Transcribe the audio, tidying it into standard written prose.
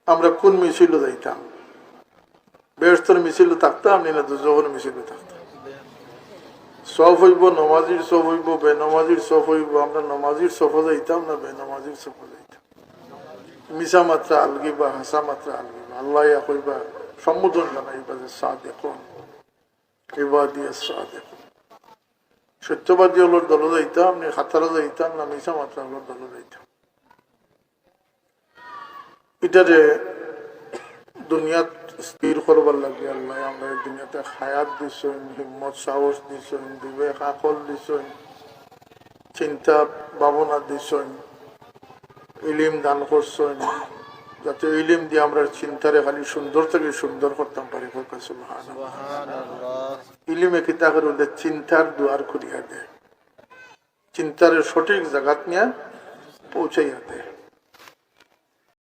আমরা কোন মিছিলে যাইতাম? বেহেশতের মিছিলে থাকতাম না দুজকের মিছিলে থাকতাম? সব হইব নমাজির সব হইব, বেনমাজির সব হইব। আমরা নমাজির সফা যাইতাম না বেনমাজির সফা যাইতাম? মিশা মাত্রা আলগিবা, হাসা মাত্রা আলগিবা। আল্লাহ কইবা, সম্বোধন জানাইবা যে সাদেকুন ইবাদিয়া সাদেকুন। সত্যবাদী হলোর দল যাইতাম না খাতারা যাইতাম না মিশা মাত্রা হলোর দল যাইতাম? এটারে দুনিয়াত স্থির করবার লাগে আল্লাহ আমরা দুনিয়াতে হায়াত দিছেন, হিম্মত সাহস দিছেন, বিবেক আকল দিছেন, চিন্তা ভাবনা দিছেন, ইলিম দান করছেন, যাতে ইলিম দিয়ে আমরা চিন্তারে খালি সুন্দর থেকে সুন্দর করতাম পারি। ইলিমে কিতা করে ওদের চিন্তার দুয়ার খুলিয়া দেয়, চিন্তার সঠিক জায়গাত নিয়ে পৌঁছাইয়া দেয়।